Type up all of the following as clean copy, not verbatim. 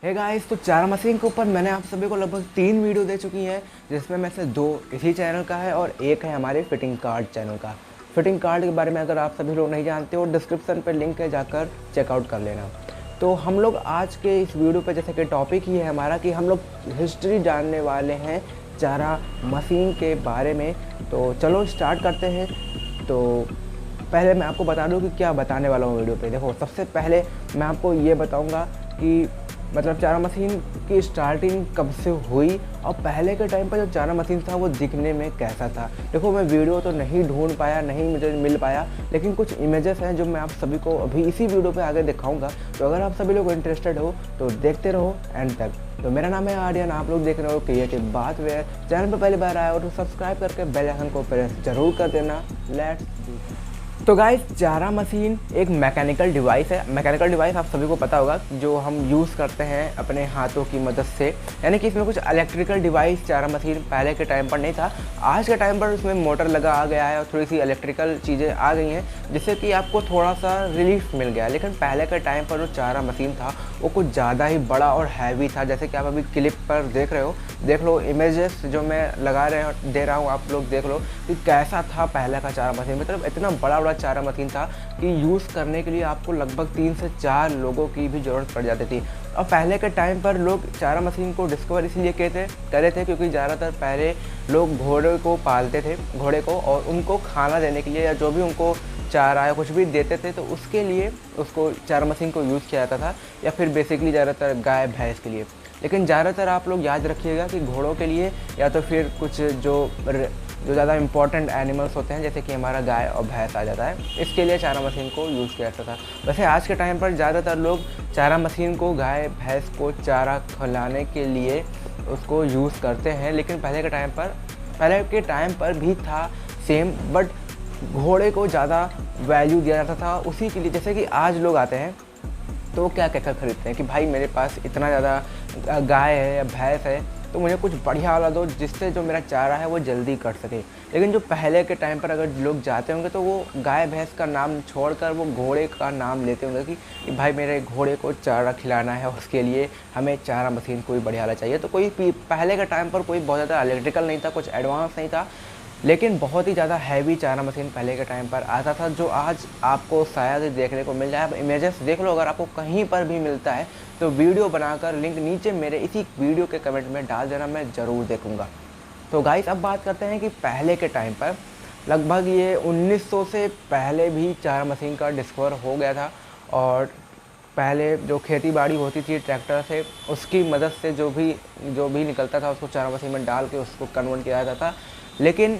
है गाइस, तो चारा मशीन के ऊपर मैंने आप सभी को लगभग 3 वीडियो दे चुकी हैं, जिसमें में से 2 इसी चैनल का है और एक है हमारे फिटिंग कार्ड चैनल का। फिटिंग कार्ड के बारे में अगर आप सभी लोग नहीं जानते हो, डिस्क्रिप्शन पर लिंक है, जाकर चेकआउट कर लेना। तो हम लोग आज के इस वीडियो पे जैसे कि टॉपिक ही है हमारा कि हम लोग हिस्ट्री जानने वाले हैं चारा मशीन के बारे में। तो चलो स्टार्ट करते हैं। तो पहले मैं आपको बता दूं कि क्या बताने वाला हूँ वीडियो पे। देखो, सबसे पहले मैं आपको ये बताऊंगा कि मतलब चारा मशीन की स्टार्टिंग कब से हुई और पहले के टाइम पर जो चारा मशीन था वो दिखने में कैसा था। देखो, मैं वीडियो तो नहीं ढूंढ पाया, नहीं मुझे मिल पाया, लेकिन कुछ इमेजेस हैं जो मैं आप सभी को अभी इसी वीडियो पे आगे दिखाऊंगा। तो अगर आप सभी लोग इंटरेस्टेड हो तो देखते रहो एंड तक। तो मेरा नाम है आर्यन, आप लोग देख रहे हो क्रिएटिव बातवेयर। चैनल पर पहली बार आए हो तो सब्सक्राइब करके बेल आइकन को प्रेस जरूर कर देना। लेट्स तो गाइस, चारा मशीन एक मैकेनिकल डिवाइस है। मैकेनिकल डिवाइस आप सभी को पता होगा, जो हम यूज़ करते हैं अपने हाथों की मदद से। यानी कि इसमें कुछ इलेक्ट्रिकल डिवाइस चारा मशीन पहले के टाइम पर नहीं था। आज के टाइम पर उसमें मोटर लगा आ गया है और थोड़ी सी इलेक्ट्रिकल चीज़ें आ गई हैं, जिससे कि आपको थोड़ा सा रिलीफ मिल गया। लेकिन पहले के टाइम पर जो चारा मशीन था वो कुछ ज़्यादा ही बड़ा और हैवी था। जैसे कि आप अभी क्लिप पर देख रहे हो, देख लो इमेजेस जो मैं दे रहा हूँ, आप लोग देख लो कि कैसा था पहले का चारा मशीन। मतलब इतना बड़ा बड़ा चारा मशीन था कि यूज़ करने के लिए आपको लगभग 3 से 4 लोगों की भी ज़रूरत पड़ जाती थी। और पहले के टाइम पर लोग चारा मशीन को डिस्कवर इसलिए करे थे क्योंकि ज़्यादातर पहले लोग घोड़े को पालते थे, घोड़े को, और उनको खाना देने के लिए या जो भी उनको चारा या कुछ भी देते थे तो उसके लिए उसको चारा मशीन को यूज़ किया जाता था, या फिर बेसिकली ज़्यादातर गाय भैंस के लिए। लेकिन ज़्यादातर आप लोग याद रखिएगा कि घोड़ों के लिए या तो फिर कुछ जो ज़्यादा इंपॉर्टेंट एनिमल्स होते हैं, जैसे कि हमारा गाय और भैंस आ जाता है, इसके लिए चारा मशीन को यूज़ किया जाता था। वैसे आज के टाइम पर ज़्यादातर लोग चारा मशीन को गाय भैंस को चारा खिलाने के लिए उसको यूज़ करते हैं। लेकिन पहले के टाइम पर भी था सेम, बट घोड़े को ज़्यादा वैल्यू दिया जाता था उसी के लिए। जैसे कि आज लोग आते हैं तो वो क्या कहकर खरीदते हैं कि भाई मेरे पास इतना ज़्यादा गाय है या भैंस है तो मुझे कुछ बढ़िया वाला दो, जिससे जो मेरा चारा है वो जल्दी कट सके। लेकिन जो पहले के टाइम पर अगर लोग जाते होंगे तो वो गाय भैंस का नाम छोड़कर वो घोड़े का नाम लेते होंगे कि भाई मेरे घोड़े को चारा खिलाना है, उसके लिए हमें चारा मशीन कोई बढ़िया वाला चाहिए। तो कोई पहले के टाइम पर कोई बहुत ज़्यादा इलेक्ट्रिकल नहीं था, कुछ एडवांस नहीं था, लेकिन बहुत ही ज़्यादा हैवी चारा मशीन पहले के टाइम पर आता था, जो आज आपको शायद ही देखने को मिल जाए। इमेजेस देख लो, अगर आपको कहीं पर भी मिलता है तो वीडियो बनाकर लिंक नीचे मेरे इसी वीडियो के कमेंट में डाल देना, मैं ज़रूर देखूंगा। तो गाइस, अब बात करते हैं कि पहले के टाइम पर लगभग ये 1900 से पहले भी चारा मशीन का डिस्कवर हो गया था। और पहले जो खेती बाड़ी होती थी ट्रैक्टर से, उसकी मदद से जो भी निकलता था उसको चारा मशीन में डाल के उसको कन्वर्ट किया जाता था। लेकिन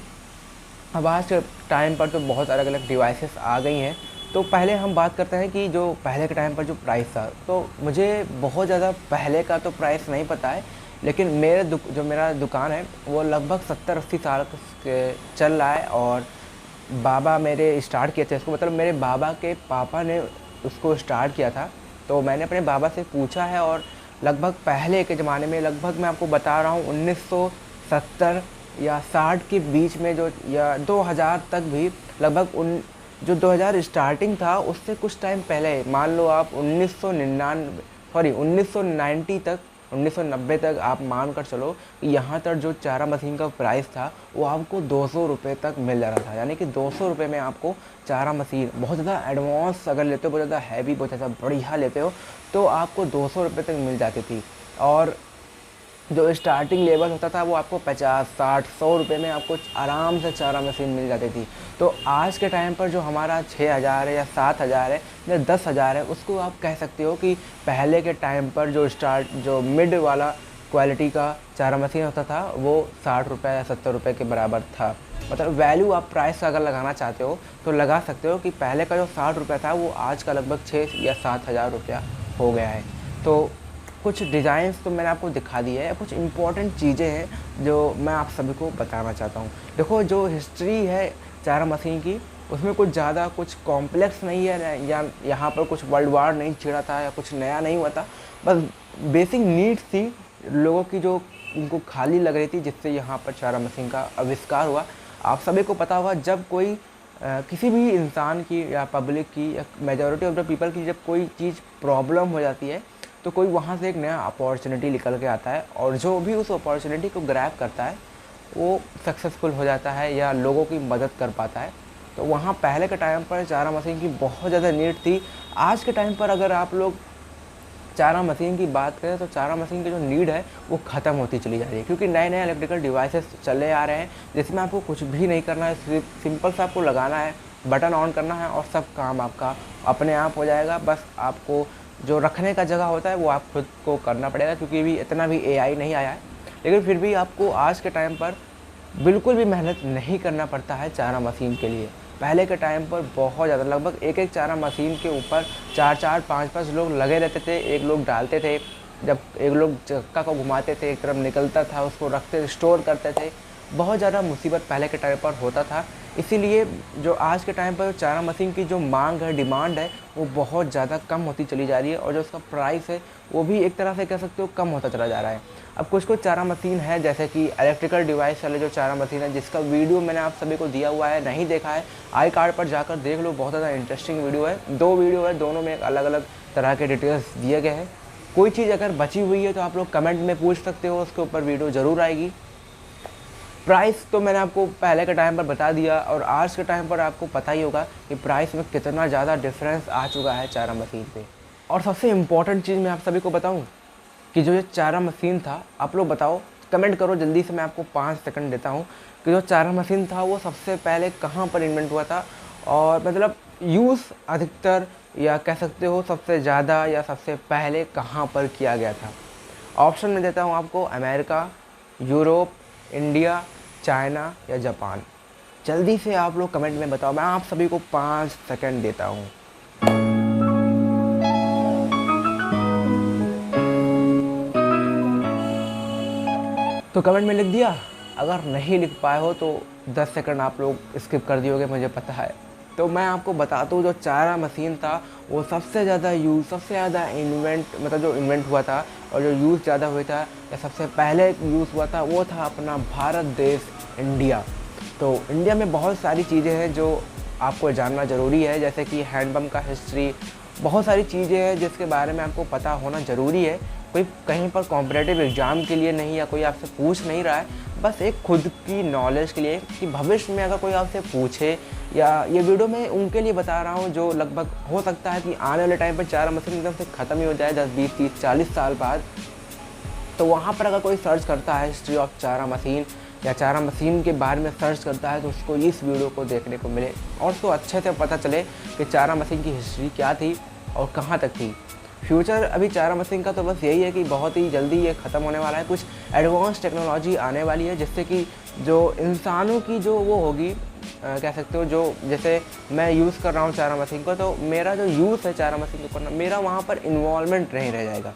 अब आज के टाइम पर तो बहुत अलग अलग डिवाइसेस आ गई हैं। तो पहले हम बात करते हैं कि जो पहले के टाइम पर जो प्राइस था, तो मुझे बहुत ज़्यादा पहले का तो प्राइस नहीं पता है, लेकिन जो मेरा दुकान है वो लगभग 70-80 साल के चल रहा है। और बाबा मेरे स्टार्ट किए थे इसको, मतलब मेरे बाबा के पापा ने उसको स्टार्ट किया था। तो मैंने अपने बाबा से पूछा है, और लगभग पहले के ज़माने में, लगभग मैं आपको बता रहा हूँ 1970 या 60 के बीच में, जो या 2000 तक भी, लगभग जो 2000 स्टार्टिंग था उससे कुछ टाइम पहले, मान लो आप 1990 तक, 1990 तक आप मान कर चलो, यहाँ तक जो चारा मशीन का प्राइस था वो आपको 200 रुपये तक मिल जा रहा था। यानी कि 200 रुपये में आपको चारा मशीन, बहुत ज़्यादा एडवांस अगर लेते हो, बहुत ज़्यादा हैवी, बहुत ज़्यादा बढ़िया लेते हो तो आपको 200 रुपये तक मिल जाती थी। और जो स्टार्टिंग लेवल होता था वो आपको 50, 60, 100 रुपये में आपको आराम से चारा मशीन मिल जाती थी। तो आज के टाइम पर जो हमारा 6000 है या 7000 है या 10,000 है, उसको आप कह सकते हो कि पहले के टाइम पर जो मिड वाला क्वालिटी का चारा मशीन होता था वो 60 रुपये या 70 रुपये के बराबर था। मतलब वैल्यू आप प्राइस अगर लगाना चाहते हो तो लगा सकते हो कि पहले का जो 60 रुपये था वो आज का लगभग 6 या 7,000 रुपया हो गया है। तो कुछ डिज़ाइंस तो मैंने आपको दिखा दिए हैं, कुछ इंपॉर्टेंट चीज़ें हैं जो मैं आप सभी को बताना चाहता हूँ। देखो, जो हिस्ट्री है चारा मशीन की, उसमें कुछ ज़्यादा कुछ कॉम्प्लेक्स नहीं है, या यहाँ पर कुछ वर्ल्ड वार नहीं छिड़ा था या कुछ नया नहीं हुआ था। बस बेसिक नीड्स थी लोगों की जो उनको खाली लग रही थी, जिससे यहाँ पर चारा मशीन का आविष्कार हुआ। आप सभी को पता होगा, जब कोई किसी भी इंसान की या पब्लिक की या मेजॉरिटी ऑफ द पीपल की जब कोई चीज़ प्रॉब्लम हो जाती है तो कोई वहाँ से एक नया अपॉर्चुनिटी निकल के आता है और जो भी उस अपॉर्चुनिटी को ग्रैब करता है वो सक्सेसफुल हो जाता है या लोगों की मदद कर पाता है। तो वहाँ पहले के टाइम पर चारा मशीन की बहुत ज़्यादा नीड थी। आज के टाइम पर अगर आप लोग चारा मशीन की बात करें तो चारा मशीन की जो नीड है वो ख़त्म होती चली जा रही है, क्योंकि नए नए इलेक्ट्रिकल डिवाइसेस चले आ रहे हैं जिसमें आपको कुछ भी नहीं करना है, सिर्फ सिंपल सा आपको लगाना है, बटन ऑन करना है और सब काम आपका अपने आप हो जाएगा। बस आपको जो रखने का जगह होता है वो आप खुद को करना पड़ेगा, क्योंकि भी इतना भी एआई नहीं आया है। लेकिन फिर भी आपको आज के टाइम पर बिल्कुल भी मेहनत नहीं करना पड़ता है चारा मशीन के लिए। पहले के टाइम पर बहुत ज़्यादा, लगभग एक एक चारा मशीन के ऊपर 4-4 5-5 लोग लगे रहते थे। एक लोग डालते थे, जब एक लोग चक्का को घुमाते थे, एक तरफ निकलता था, उसको रखते थे, स्टोर करते थे। बहुत ज़्यादा मुसीबत पहले के टाइम पर होता था। इसीलिए जो आज के टाइम पर चारा मशीन की जो मांग है, डिमांड है, वो बहुत ज़्यादा कम होती चली जा रही है और जो उसका प्राइस है वो भी एक तरह से कह सकते हो कम होता चला जा रहा है। अब कुछ कुछ चारा मशीन है जैसे कि इलेक्ट्रिकल डिवाइस वाले जो चारा मशीन है, जिसका वीडियो मैंने आप सभी को दिया हुआ है, नहीं देखा है आई कार्ड पर जाकर देख लो, बहुत ज़्यादा इंटरेस्टिंग वीडियो है। 2 वीडियो है, दोनों में अलग अलग तरह के डिटेल्स दिए गए हैं। कोई चीज़ अगर बची हुई है तो आप लोग कमेंट में पूछ सकते हो, उसके ऊपर वीडियो ज़रूर आएगी। प्राइस तो मैंने आपको पहले के टाइम पर बता दिया और आज के टाइम पर आपको पता ही होगा कि प्राइस में कितना ज़्यादा डिफरेंस आ चुका है चारा मशीन पे। और सबसे इम्पॉर्टेंट चीज़ मैं आप सभी को बताऊं कि जो ये चारा मशीन था, आप लोग बताओ, कमेंट करो जल्दी से, मैं आपको 5 सेकंड देता हूं कि जो चारा मशीन था वो सबसे पहले कहाँ पर इन्वेंट हुआ था और मतलब यूज़ अधिकतर या कह सकते हो सबसे ज़्यादा या सबसे पहले कहाँ पर किया गया था। ऑप्शन में देता हूँ आपको, अमेरिका, यूरोप, इंडिया, चाइना या जापान। जल्दी से आप लोग कमेंट में बताओ, मैं आप सभी को 5 सेकंड देता हूँ। तो कमेंट में लिख दिया? अगर नहीं लिख पाए हो तो 10 सेकंड आप लोग स्किप कर दियोगे, मुझे पता है। तो मैं आपको बताता हूँ, जो चारा मशीन था वो सबसे ज़्यादा यूज़, सबसे ज़्यादा मतलब जो इन्वेंट हुआ था और जो यूज़ ज़्यादा हुआ था या सबसे पहले यूज़ हुआ था वो था अपना भारत देश, इंडिया। तो इंडिया में बहुत सारी चीज़ें हैं जो आपको जानना ज़रूरी है, जैसे कि हैंडपम्प का हिस्ट्री, बहुत सारी चीज़ें हैं जिसके बारे में आपको पता होना ज़रूरी है। कोई कहीं पर कॉम्पिटिटिव एग्ज़ाम के लिए नहीं या कोई आपसे पूछ नहीं रहा है, बस एक खुद की नॉलेज के लिए कि भविष्य में अगर कोई आपसे पूछे, या ये वीडियो मैं उनके लिए बता रहा हूँ जो लगभग हो सकता है कि आने वाले टाइम पर चारा मशीन एकदम से ख़त्म ही हो जाए 10, 20, 30, 40 साल बाद। तो वहाँ पर अगर कोई सर्च करता है हिस्ट्री ऑफ चारा मशीन या चारा मशीन के बारे में सर्च करता है तो उसको इस वीडियो को देखने को मिले और उसको अच्छे से पता चले कि चारा मशीन की हिस्ट्री क्या थी और कहाँ तक थी। फ्यूचर अभी चारा मशीन का तो बस यही है कि बहुत ही जल्दी ये ख़त्म होने वाला है। कुछ एडवांस टेक्नोलॉजी आने वाली है जिससे कि जो इंसानों की जो वो होगी, कह सकते हो, जो जैसे मैं यूज़ कर रहा हूँ चारा मशीन को, तो मेरा जो यूज़ है चारा मशीन को करना, मेरा वहाँ पर इन्वॉल्वमेंट नहीं रह जाएगा।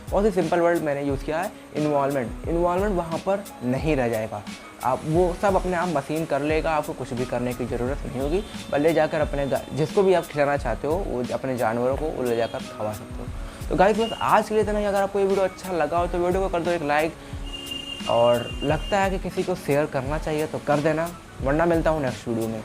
बहुत ही सिंपल वर्ड मैंने यूज़ किया है, इन्वॉल्वमेंट वहाँ पर नहीं रह जाएगा। आप वो सब अपने आप मशीन कर लेगा, आपको कुछ भी करने की ज़रूरत नहीं होगी। बस ले जाकर अपने जिसको भी आप खिलाना चाहते हो वो अपने जानवरों को वो ले जाकर खवा सकते हो। तो गाइस बस आज के लिए इतना ही। अगर आपको ये वीडियो अच्छा लगा हो तो वीडियो को कर दो एक लाइक, और लगता है कि किसी को शेयर करना चाहिए तो कर देना, वरना मिलता हूँ नेक्स्ट वीडियो में।